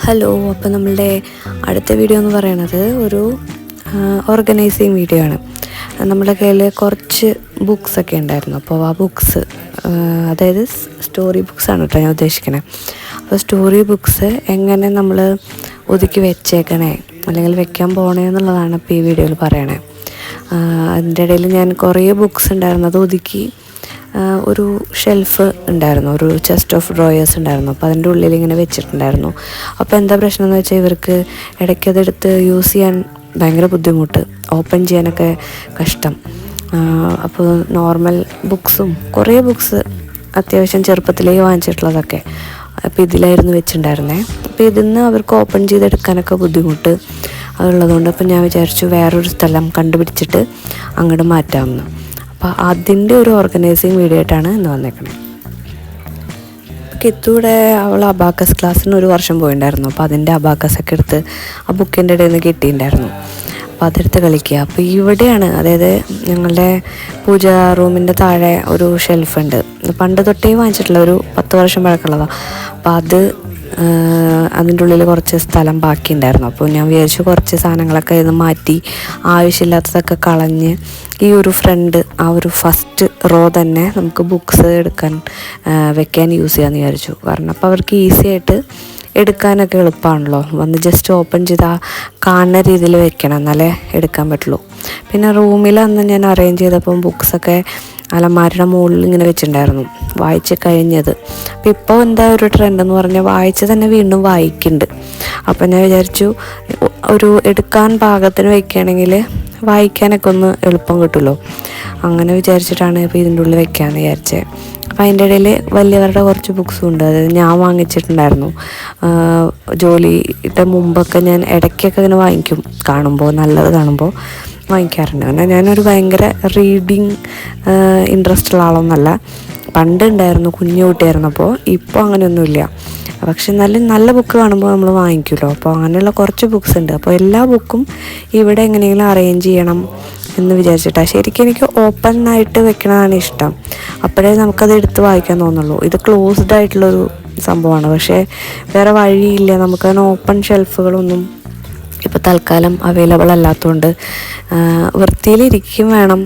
Hello, അപ്പോൾ നമ്മളുടെ അടുത്ത വീഡിയോ എന്ന് പറയുന്നത് ഒരു ഓർഗനൈസിങ് വീഡിയോ ആണ്. നമ്മുടെ കയ്യിൽ കുറച്ച് ബുക്സൊക്കെ ഉണ്ടായിരുന്നു. അപ്പോൾ ആ ബുക്സ് അതായത് സ്റ്റോറി ബുക്സാണ് കേട്ടോ ഞാൻ ഉദ്ദേശിക്കണേ. അപ്പോൾ സ്റ്റോറി ബുക്സ് എങ്ങനെ നമ്മൾ ഒതുക്കി വെച്ചേക്കണേ അല്ലെങ്കിൽ വെക്കാൻ പോകണേ എന്നുള്ളതാണ് ഇപ്പോൾ ഈ വീഡിയോയിൽ പറയണേ. അതിൻ്റെ ഇടയിൽ ഞാൻ കുറേ ബുക്സ് ഉണ്ടായിരുന്നു, അത് ഒതുക്കി ഒരു ഷെൽഫ് ഉണ്ടായിരുന്നു, ഒരു ചെസ്റ്റ് ഓഫ് ഡ്രോയേഴ്സ് ഉണ്ടായിരുന്നു. അപ്പോൾ അതിൻ്റെ ഉള്ളിൽ ഇങ്ങനെ വെച്ചിട്ടുണ്ടായിരുന്നു. അപ്പോൾ എന്താ പ്രശ്നം എന്ന് വെച്ചാൽ ഇവർക്ക് ഇടയ്ക്കതെടുത്ത് യൂസ് ചെയ്യാൻ ഭയങ്കര ബുദ്ധിമുട്ട്, ഓപ്പൺ ചെയ്യാനൊക്കെ കഷ്ടം. അപ്പോൾ നോർമൽ ബുക്സും കുറേ ബുക്സ് അത്യാവശ്യം ചെറുപ്പത്തിലേക്ക് വാങ്ങിച്ചിട്ടുള്ളതൊക്കെ അപ്പോൾ ഇതിലായിരുന്നു വെച്ചിട്ടുണ്ടായിരുന്നേ. അപ്പോൾ ഇതിന്ന് അവർക്ക് ഓപ്പൺ ചെയ്തെടുക്കാനൊക്കെ ബുദ്ധിമുട്ട് അതുള്ളതുകൊണ്ട് അപ്പോൾ ഞാൻ വിചാരിച്ചു വേറൊരു സ്ഥലം കണ്ടുപിടിച്ചിട്ട് അങ്ങോട്ട് മാറ്റാമെന്ന്. അപ്പോൾ അതിൻ്റെ ഒരു ഓർഗനൈസിങ് വീഡിയോ ആയിട്ടാണ് ഇന്ന് വന്നേക്കുന്നത്. കിത്തൂടെ അവൾ അബാക്കസ് ക്ലാസ്സിന് ഒരു വർഷം പോയിട്ടുണ്ടായിരുന്നു. അപ്പോൾ അതിൻ്റെ അബാക്കസൊക്കെ എടുത്ത് ആ ബുക്കിൻ്റെ ഇടയിൽ നിന്ന് കിട്ടിയിട്ടുണ്ടായിരുന്നു. അപ്പോൾ അതെടുത്ത് കളിക്കുക. അപ്പോൾ ഇവിടെയാണ്, അതായത് ഞങ്ങളുടെ പൂജാ റൂമിൻ്റെ താഴെ ഒരു ഷെൽഫുണ്ട്. പണ്ട് തൊട്ടേ വാങ്ങിച്ചിട്ടുള്ള ഒരു 10 വർഷം പഴക്കമുള്ളതാണ്. അപ്പോൾ അതിൻ്റെ ഉള്ളിൽ കുറച്ച് സ്ഥലം ബാക്കിയുണ്ടായിരുന്നു. അപ്പോൾ ഞാൻ വിചാരിച്ചു കുറച്ച് സാധനങ്ങളൊക്കെ ഇത് മാറ്റി ആവശ്യമില്ലാത്തതൊക്കെ കളഞ്ഞ് ഈ ഒരു ഫ്രണ്ട് ആ ഒരു ഫസ്റ്റ് റോ തന്നെ നമുക്ക് ബുക്സ് വെക്കാൻ യൂസ് ചെയ്യാമെന്ന് വിചാരിച്ചു. കാരണം അപ്പോൾ അവർക്ക് ഈസി ആയിട്ട് എടുക്കാനൊക്കെ എളുപ്പമാണല്ലോ. വന്ന് ജസ്റ്റ് ഓപ്പൺ ചെയ്താൽ കാണുന്ന രീതിയിൽ വെക്കണം, എന്നാലേ എടുക്കാൻ പറ്റുള്ളൂ. പിന്നെ റൂമിൽ അന്ന് ഞാൻ അറേഞ്ച് ചെയ്തപ്പം ബുക്സൊക്കെ അലമാരയുടെ മുകളിൽ ഇങ്ങനെ വെച്ചിട്ടുണ്ടായിരുന്നു, വായിച്ച് കഴിഞ്ഞത്. അപ്പോൾ ഇപ്പോൾ എന്താ ഒരു ട്രെൻഡെന്ന് പറഞ്ഞാൽ വായിച്ച് തന്നെ വീണ്ടും വായിക്കുന്നുണ്ട്. അപ്പോൾ ഞാൻ വിചാരിച്ചു ഒരു എടുക്കാൻ പാകത്തിന് വയ്ക്കുകയാണെങ്കിൽ വായിക്കാനൊക്കെ ഒന്ന് എളുപ്പം കിട്ടുമല്ലോ. അങ്ങനെ വിചാരിച്ചിട്ടാണ് ഇപ്പോൾ ഇതിൻ്റെ ഉള്ളിൽ വെക്കാമെന്ന് വിചാരിച്ചത്. അപ്പോൾ അതിൻ്റെ ഇടയിൽ വലിയവരുടെ കുറച്ച് ബുക്സും ഉണ്ട്, അതായത് ഞാൻ വാങ്ങിച്ചിട്ടുണ്ടായിരുന്നു. ജോലിയുടെ മുമ്പൊക്കെ ഞാൻ ഇടയ്ക്കൊക്കെ ഇങ്ങനെ വാങ്ങിക്കും, കാണുമ്പോൾ നല്ലത് കാണുമ്പോൾ വാങ്ങിക്കാറുണ്ട്. കാരണം ഞാനൊരു ഭയങ്കര റീഡിങ് ഇൻട്രസ്റ്റ് ഉള്ള ആളൊന്നുമല്ല. പണ്ട് ഉണ്ടായിരുന്നു, കുഞ്ഞു കുട്ടിയായിരുന്നപ്പോൾ. ഇപ്പോൾ അങ്ങനെയൊന്നുമില്ല. പക്ഷെ നല്ല ബുക്ക് കാണുമ്പോൾ നമ്മൾ വാങ്ങിക്കുമല്ലോ. അപ്പോൾ അങ്ങനെയുള്ള കുറച്ച് ബുക്സ് ഉണ്ട്. അപ്പോൾ എല്ലാ ബുക്കും ഇവിടെ എങ്ങനെയെങ്കിലും അറേഞ്ച് ചെയ്യണം എന്ന് വിചാരിച്ചിട്ടാണ്. ശരിക്കും എനിക്ക് ഓപ്പൺ ആയിട്ട് വെക്കണതാണ് ഇഷ്ടം, അപ്പോഴേ നമുക്കത് എടുത്ത് വായിക്കാൻ തോന്നുള്ളൂ. ഇത് ക്ലോസ്ഡ് ആയിട്ടുള്ളൊരു സംഭവമാണ്. പക്ഷേ വേറെ വഴിയില്ല, നമുക്കതിന് ഓപ്പൺ ഷെൽഫുകളൊന്നും ഇപ്പോൾ തൽക്കാലം അവൈലബിൾ അല്ലാത്തതുകൊണ്ട് വൃത്തിയിലിരിക്കും വേണം,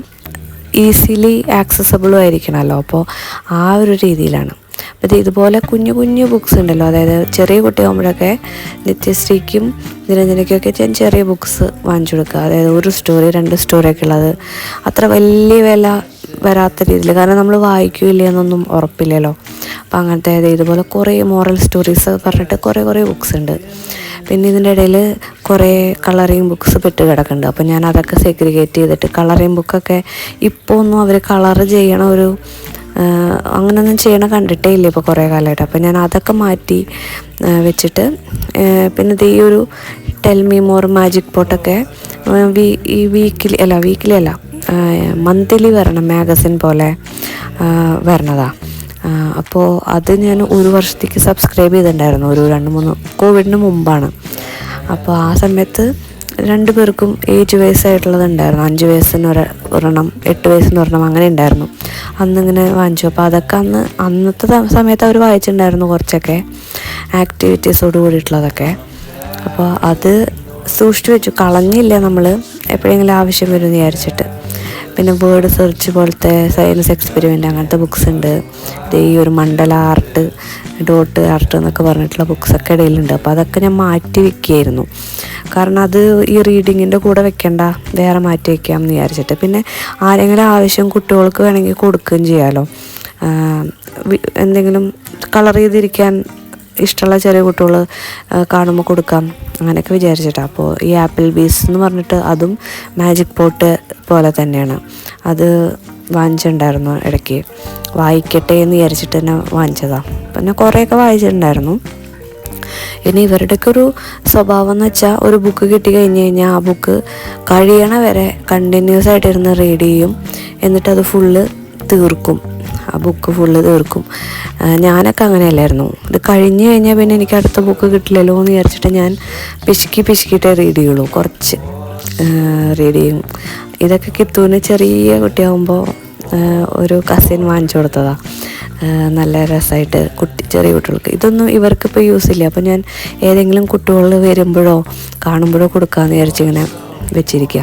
ഈസിലി ആക്സസബിളും ആയിരിക്കണമല്ലോ. അപ്പോൾ ആ ഒരു രീതിയിലാണ്. അപ്പോൾ ഇതുപോലെ കുഞ്ഞു കുഞ്ഞു ബുക്സ് ഉണ്ടല്ലോ, അതായത് ചെറിയ കുട്ടിയാകുമ്പോഴൊക്കെ നിത്യശ്രീക്കും നിരഞ്ജനയ്ക്കൊക്കെ ഞാൻ ചെറിയ ബുക്സ് വാങ്ങിച്ചു കൊടുക്കുക. അതായത് 1 സ്റ്റോറി 2 സ്റ്റോറിയൊക്കെ ഉള്ളത്, അത്ര വലിയ വില വരാത്ത രീതിയിൽ. കാരണം നമ്മൾ വായിക്കില്ല എന്നൊന്നും ഉറപ്പില്ലല്ലോ. അപ്പോൾ അങ്ങനത്തെ ഇതുപോലെ കുറേ മോറൽ സ്റ്റോറീസ് പറഞ്ഞിട്ട് കുറേ ബുക്സ് ഉണ്ട്. പിന്നെ ഇതിൻ്റെ ഇടയിൽ കുറേ കളറിങ് ബുക്സ് പെട്ട് കിടക്കുന്നുണ്ട്. അപ്പോൾ ഞാൻ അതൊക്കെ സെഗ്രിഗേറ്റ് ചെയ്തിട്ട്, കളറിങ് ബുക്കൊക്കെ ഇപ്പോൾ ഒന്നും അവർ കളർ ചെയ്യണ അങ്ങനെയൊന്നും ചെയ്യണ കണ്ടിട്ടേ ഇല്ല ഇപ്പോൾ കുറേ കാലമായിട്ട്. അപ്പോൾ ഞാൻ അതൊക്കെ മാറ്റി വെച്ചിട്ട്, പിന്നെ ഈ ഒരു ടെൽ മീ മോർ മാജിക് പോട്ടൊക്കെ വീക്കിലി അല്ല മന്ത്ലി വരണം, മാഗസിൻ പോലെ വരണതാണ്. അപ്പോൾ അത് ഞാൻ 1 വർഷത്തേക്ക് സബ്സ്ക്രൈബ് ചെയ്തിട്ടുണ്ടായിരുന്നു, ഒരു 2-3 കോവിഡിന് മുമ്പാണ്. അപ്പോൾ ആ സമയത്ത് 2 പേർക്കും ഏജ് വയസ്സായിട്ടുള്ളത് ഉണ്ടായിരുന്നു. 5 വയസ്സിന് ഒരെണ്ണം, 8 വയസ്സിന് ഒരെണ്ണം, അങ്ങനെ ഉണ്ടായിരുന്നു. അന്നിങ്ങനെ വാങ്ങിച്ചു. അപ്പോൾ അതൊക്കെ അന്നത്തെ സമയത്ത് അവർ വായിച്ചിട്ടുണ്ടായിരുന്നു, കുറച്ചൊക്കെ ആക്ടിവിറ്റീസോട് കൂടിയിട്ടുള്ളതൊക്കെ. അപ്പോൾ അത് സൂക്ഷിച്ചു വെച്ചു, കളഞ്ഞില്ല. നമ്മൾ എപ്പോഴെങ്കിലും ആവശ്യം വരുമെന്ന് വിചാരിച്ചിട്ട്. പിന്നെ വേർഡ് സെർച്ച് പോലത്തെ സയൻസ് എക്സ്പെരിമെൻ്റ് അങ്ങനത്തെ ബുക്സ് ഉണ്ട്. ഈ ഒരു മണ്ഡല ആർട്ട്, ഡോട്ട് ആർട്ട് എന്നൊക്കെ പറഞ്ഞിട്ടുള്ള ബുക്സൊക്കെ ഇടയിലുണ്ട്. അപ്പോൾ അതൊക്കെ ഞാൻ മാറ്റി വെക്കുകയായിരുന്നു. കാരണം അത് ഈ റീഡിങ്ങിൻ്റെ കൂടെ വെക്കേണ്ട, വേറെ മാറ്റി വയ്ക്കാമെന്ന് വിചാരിച്ചിട്ട്. പിന്നെ ആരെങ്കിലും ആവശ്യം കുട്ടികൾക്ക് വേണമെങ്കിൽ കൊടുക്കുകയും ചെയ്യാമല്ലോ. എന്തെങ്കിലും കളർ ചെയ്തിരിക്കാൻ ഇഷ്ടമുള്ള ചെറിയ കുട്ടികൾ കാണുമ്പോൾ കൊടുക്കാം, അങ്ങനെയൊക്കെ വിചാരിച്ചിട്ടാണ്. അപ്പോൾ ഈ ആപ്പിൾ ബീസ് എന്ന് പറഞ്ഞിട്ട് അതും മാജിക് പോട്ട് പോലെ തന്നെയാണ്. അത് വാങ്ങിച്ചിട്ടുണ്ടായിരുന്നു ഇടയ്ക്ക്, വായിക്കട്ടെ എന്ന് വിചാരിച്ചിട്ട് തന്നെ വാങ്ങിച്ചതാണ്. പിന്നെ കുറേയൊക്കെ വായിച്ചിട്ടുണ്ടായിരുന്നു. ഇനി ഇവരുടെയൊക്കെ ഒരു സ്വഭാവം എന്ന് വെച്ചാൽ, ഒരു ബുക്ക് കിട്ടി കഴിഞ്ഞ് കഴിഞ്ഞാൽ ആ ബുക്ക് കഴിയണ വരെ കണ്ടിന്യൂസ് ആയിട്ടിരുന്ന് റീഡ് ചെയ്യും, എന്നിട്ടത് ഫുള്ള് തീർക്കും. ആ ബുക്ക് ഫുള്ള് തീർക്കും. ഞാനൊക്കെ അങ്ങനെയല്ലായിരുന്നു. ഇത് കഴിഞ്ഞ് കഴിഞ്ഞാൽ പിന്നെ എനിക്ക് അടുത്ത ബുക്ക് കിട്ടില്ലല്ലോ എന്ന് വിചാരിച്ചിട്ട് ഞാൻ പിശുക്കിയിട്ടേ റീഡ് ചെയ്യുള്ളൂ, കുറച്ച് റീഡ് ചെയ്യും. ഇതൊക്കെ കിത്തൂന് ചെറിയ കുട്ടിയാകുമ്പോൾ ഒരു കസിൻ വാങ്ങിച്ചു കൊടുത്തതാണ്. നല്ല രസമായിട്ട് ചെറിയ കുട്ടികൾക്ക് ഇതൊന്നും ഇവർക്കിപ്പോൾ യൂസ് ഇല്ല. അപ്പോൾ ഞാൻ ഏതെങ്കിലും കുട്ടികൾ വരുമ്പോഴോ കാണുമ്പോഴോ കൊടുക്കാമെന്ന് വിചാരിച്ചിങ്ങനെ വെച്ചിരിക്കുക.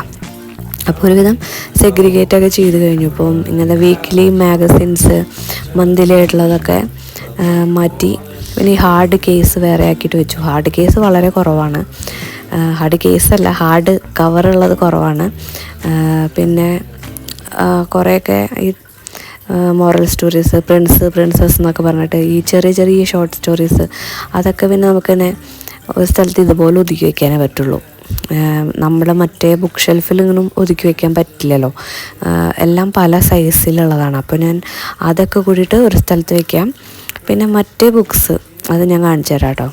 അപ്പോൾ ഒരുവിധം സെഗ്രിഗേറ്റൊക്കെ ചെയ്ത് കഴിഞ്ഞു. ഇപ്പം ഇങ്ങനെ വീക്ക്ലി മാഗസിൻസ് മന്ത്ലി ആയിട്ടുള്ളതൊക്കെ മാറ്റി. പിന്നെ ഈ ഹാർഡ് കേസ് വേറെ ആക്കിയിട്ട് വെച്ചു. ഹാർഡ് കേസ് വളരെ കുറവാണ്. ഹാർഡ് കേസല്ല, ഹാർഡ് കവറുള്ളത് കുറവാണ്. പിന്നെ കുറേയൊക്കെ ഈ മോറൽ സ്റ്റോറീസ്, പ്രിൻസസ് എന്നൊക്കെ പറഞ്ഞിട്ട് ഈ ചെറിയ ചെറിയ ഷോർട്ട് സ്റ്റോറീസ്, അതൊക്കെ പിന്നെ നമുക്കിങ്ങനെ ഒരു സ്ഥലത്ത് ഇതുപോലെ ഒതുക്കി വയ്ക്കാനേ പറ്റുള്ളൂ. നമ്മുടെ മറ്റേ ബുക്ക് ഷെൽഫിലിങ്ങനും ഒതുക്കി വയ്ക്കാൻ പറ്റില്ലല്ലോ. എല്ലാം പല സൈസിലുള്ളതാണ്. അപ്പോൾ ഞാൻ അതൊക്കെ കൂടിയിട്ട് ഒരു സ്ഥലത്ത് വയ്ക്കാം. പിന്നെ മറ്റേ ബുക്സ് അത് ഞാൻ കാണിച്ചു തരാം കേട്ടോ.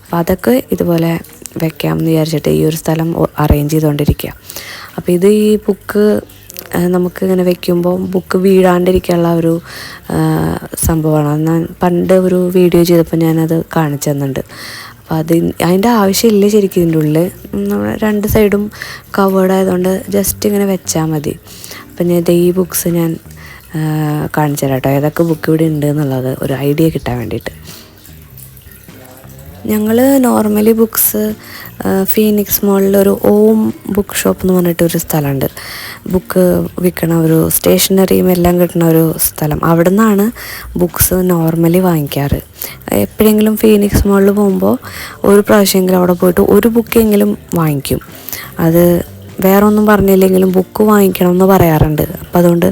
അപ്പോൾ അതൊക്കെ ഇതുപോലെ വെക്കാം എന്ന് വിചാരിച്ചിട്ട് ഈ ഒരു സ്ഥലം അറേഞ്ച് ചെയ്തുകൊണ്ടിരിക്കുക. അപ്പോൾ ഇത് ഈ ബുക്ക് നമുക്കിങ്ങനെ വെക്കുമ്പോൾ ബുക്ക് വീഴാണ്ടിരിക്കാനുള്ള ഒരു സംഭവമാണ്. ഞാൻ പണ്ട് ഒരു വീഡിയോ ചെയ്തപ്പോൾ ഞാനത് കാണിച്ചു തന്നിട്ടുണ്ട്. അപ്പോൾ അതിൻ്റെ ആവശ്യമില്ല ശരിക്കും. ഇതിൻ്റെ ഉള്ളിൽ നമ്മൾ രണ്ട് സൈഡും കവേർഡ് ആയതുകൊണ്ട് ജസ്റ്റ് ഇങ്ങനെ വെച്ചാൽ മതി. അപ്പം ഞാൻ ഈ ബുക്സ് ഞാൻ കാണിച്ചു തരാം കേട്ടോ, ഏതൊക്കെ ബുക്ക് ഇവിടെ ഉണ്ട് എന്നുള്ളത് ഒരു ഐഡിയ കിട്ടാൻ വേണ്ടിയിട്ട്. ഞങ്ങൾ നോർമലി ബുക്സ് ഫീനിക്സ് മോളിലൊരു ഓം ബുക്ക് ഷോപ്പ് എന്ന് പറഞ്ഞിട്ടൊരു സ്ഥലമുണ്ട്. ബുക്ക് വിൽക്കണ ഒരു സ്റ്റേഷനറിയും എല്ലാം കിട്ടുന്ന ഒരു സ്ഥലം. അവിടെ നിന്നാണ് ബുക്സ് നോർമലി വാങ്ങിക്കാറ്. എപ്പോഴെങ്കിലും ഫീനിക്സ് മോളിൽ പോകുമ്പോൾ ഒരു പ്രാവശ്യമെങ്കിലും അവിടെ പോയിട്ട് ഒരു ബുക്കെങ്കിലും വാങ്ങിക്കും. അത് വേറെ ഒന്നും പറഞ്ഞില്ലെങ്കിലും ബുക്ക് വാങ്ങിക്കണം എന്ന് പറയാറുണ്ട്. അപ്പോൾ അതുകൊണ്ട്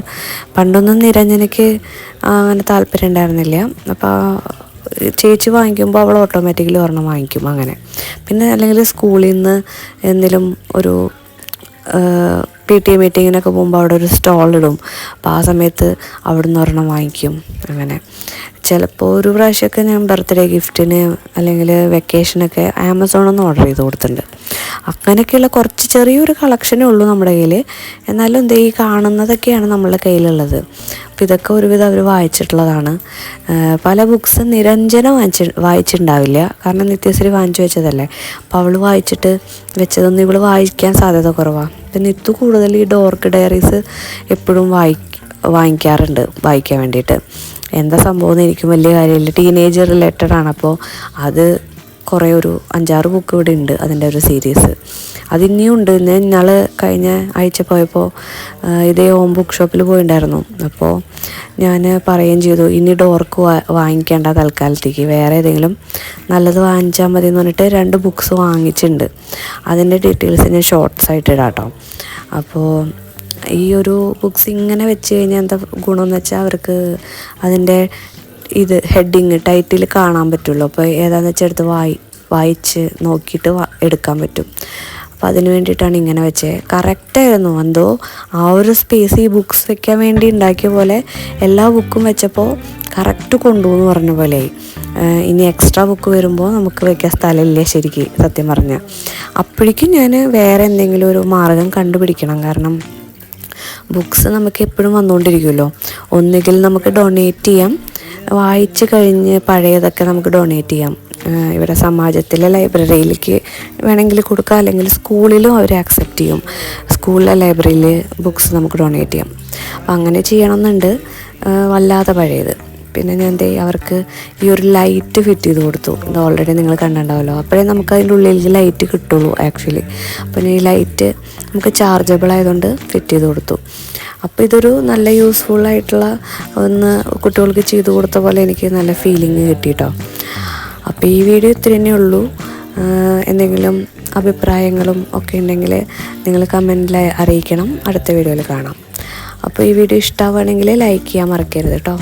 പണ്ടൊന്നും നിരഞ്ജനയ്ക്ക് അങ്ങനെ താല്പര്യം ഉണ്ടായിരുന്നില്ല. അപ്പോൾ ചേച്ചി വാങ്ങിക്കുമ്പോൾ അവൾ ഓട്ടോമാറ്റിക്കലി ഒരെണ്ണം വാങ്ങിക്കും അങ്ങനെ. പിന്നെ അല്ലെങ്കിൽ സ്കൂളിൽ നിന്ന് എന്തെങ്കിലും ഒരു PTA മീറ്റിങ്ങിനൊക്കെ പോകുമ്പോൾ അവിടെ ഒരു സ്റ്റോളിടും. അപ്പോൾ ആ സമയത്ത് അവിടെ നിന്ന് ഒരെണ്ണം വാങ്ങിക്കും അങ്ങനെ. ചിലപ്പോൾ ഒരു പ്രാവശ്യമൊക്കെ ഞാൻ ബർത്ത്ഡേ ഗിഫ്റ്റിന് അല്ലെങ്കിൽ വെക്കേഷനൊക്കെ ആമസോണിൽ നിന്ന് ഓർഡർ ചെയ്ത് കൊടുത്തിട്ടുണ്ട്. അങ്ങനെയൊക്കെയുള്ള കുറച്ച് ചെറിയൊരു കളക്ഷനേ ഉള്ളൂ നമ്മുടെ കയ്യിൽ. എന്നാലും ഈ കാണുന്നതൊക്കെയാണ് നമ്മളുടെ കയ്യിലുള്ളത്. അപ്പോൾ ഇതൊക്കെ ഒരുവിധം അവർ വായിച്ചിട്ടുള്ളതാണ്. പല ബുക്സ് നിരഞ്ജന വായിച്ചിട്ടുണ്ടാവില്ല, കാരണം നിത്യശ്രീ വാങ്ങിച്ചു വെച്ചതല്ലേ. അപ്പോൾ അവൾ വായിച്ചിട്ട് വെച്ചതൊന്നും ഇവൾ വായിക്കാൻ സാധ്യത കുറവാണ്. പിന്നെ ഇത് കൂടുതൽ ഈ ഡോർക്ക് ഡയറീസ് എപ്പോഴും വാങ്ങിക്കാറുണ്ട് വായിക്കാൻ വേണ്ടിയിട്ട്. എന്താ സംഭവം എന്ന് എനിക്കും വലിയ കാര്യമില്ല. ടീനേജ് റിലേറ്റഡ് ആണ്. അപ്പോൾ അത് കുറേ ഒരു 5-6 ബുക്ക് ഇവിടെ ഉണ്ട് അതിൻ്റെ ഒരു സീരീസ്. അതിനിയും ഉണ്ട്. ഇന്നാൾ കഴിഞ്ഞ ആഴ്ച പോയപ്പോൾ ഇതേ ഹോം ബുക്ക് ഷോപ്പിൽ പോയിട്ടുണ്ടായിരുന്നു. അപ്പോൾ ഞാൻ പറയുകയും ചെയ്തു, ഇനി ഡോർക്ക് വാങ്ങിക്കേണ്ട തൽക്കാലത്തേക്ക്, വേറെ ഏതെങ്കിലും നല്ലത് വാങ്ങിച്ചാൽ മതി എന്ന് പറഞ്ഞിട്ട് 2 ബുക്സ് വാങ്ങിച്ചിട്ടുണ്ട്. അതിൻ്റെ ഡീറ്റെയിൽസ് ഞാൻ ഷോർട്ട്സ് ആയിട്ട് ഇടാം കേട്ടോ. അപ്പോൾ ഈ ഒരു ബുക്സ് ഇങ്ങനെ വെച്ച് കഴിഞ്ഞാൽ എന്താ ഗുണമെന്ന് വെച്ചാൽ അവർക്ക് അതിൻ്റെ ഹെഡിങ് ടൈറ്റിൽ കാണാൻ പറ്റുള്ളൂ. അപ്പോൾ ഏതാണെന്ന് വെച്ചാൽ എടുത്ത് വായിച്ച് നോക്കിയിട്ട് എടുക്കാൻ പറ്റും. അപ്പോൾ അതിന് വേണ്ടിയിട്ടാണ് ഇങ്ങനെ വെച്ചത്. കറക്റ്റായിരുന്നു. എന്തോ ആ ഒരു സ്പേസ് ഈ ബുക്സ് വെക്കാൻ വേണ്ടി ഉണ്ടാക്കിയ പോലെ എല്ലാ ബുക്കും വെച്ചപ്പോൾ കറക്റ്റ് കൊണ്ടുപോകുന്നു പറഞ്ഞ പോലെ. ഇനി എക്സ്ട്രാ ബുക്ക് വരുമ്പോൾ നമുക്ക് വെക്കാൻ സ്ഥലമില്ല ശരിക്കും സത്യം പറഞ്ഞാൽ. അപ്പോഴേക്കും ഞാൻ വേറെ എന്തെങ്കിലും ഒരു മാർഗം കണ്ടുപിടിക്കണം. കാരണം ബുക്സ് നമുക്ക് എപ്പോഴും വന്നുകൊണ്ടിരിക്കുമല്ലോ. ഒന്നുകിൽ നമുക്ക് ഡൊണേറ്റ് ചെയ്യാം, വായിച്ച് കഴിഞ്ഞ് പഴയതൊക്കെ നമുക്ക് ഡൊണേറ്റ് ചെയ്യാം. ഇവിടെ സമാജത്തിലെ ലൈബ്രറിയിലേക്ക് വേണമെങ്കിൽ കൊടുക്കാം, അല്ലെങ്കിൽ സ്കൂളിലും അവർ ആക്സെപ്റ്റ് ചെയ്യും. സ്കൂളിലെ ലൈബ്രറിയിൽ ബുക്സ് നമുക്ക് ഡൊണേറ്റ് ചെയ്യാം. അപ്പം അങ്ങനെ ചെയ്യണമെന്നുണ്ട്. വല്ലാതെ പഴയത്. പിന്നെ ഞാൻ അവർക്ക് ഈ ഒരു ലൈറ്റ് ഫിറ്റ് ചെയ്ത് കൊടുത്തു. ഇത് ഓൾറെഡി നിങ്ങൾ കണ്ടിട്ടുണ്ടാവുമല്ലോ. അപ്പോഴേ നമുക്ക് അതിൻ്റെ ഉള്ളിലേക്ക് ലൈറ്റ് കിട്ടുള്ളൂ ആക്ച്വലി. അപ്പം ഈ ലൈറ്റ് നമുക്ക് ചാർജബിൾ ആയതുകൊണ്ട് ഫിറ്റ് ചെയ്ത് കൊടുത്തു. അപ്പോൾ ഇതൊരു നല്ല യൂസ്ഫുള്ളായിട്ടുള്ള ഒന്ന് കുട്ടികൾക്ക് ചെയ്തു കൊടുത്ത പോലെ എനിക്ക് നല്ല ഫീലിംഗ് കിട്ടി കേട്ടോ. അപ്പോൾ ഈ വീഡിയോ ഇത്ര തന്നെ ഉള്ളൂ. എന്തെങ്കിലും അഭിപ്രായങ്ങളും ഒക്കെ ഉണ്ടെങ്കിൽ നിങ്ങൾ കമൻറ്റിൽ അറിയിക്കണം. അടുത്ത വീഡിയോയിൽ കാണാം. അപ്പോൾ ഈ വീഡിയോ ഇഷ്ടമാവുകയാണെങ്കിൽ ലൈക്ക് ചെയ്യാൻ മറക്കരുത് കേട്ടോ.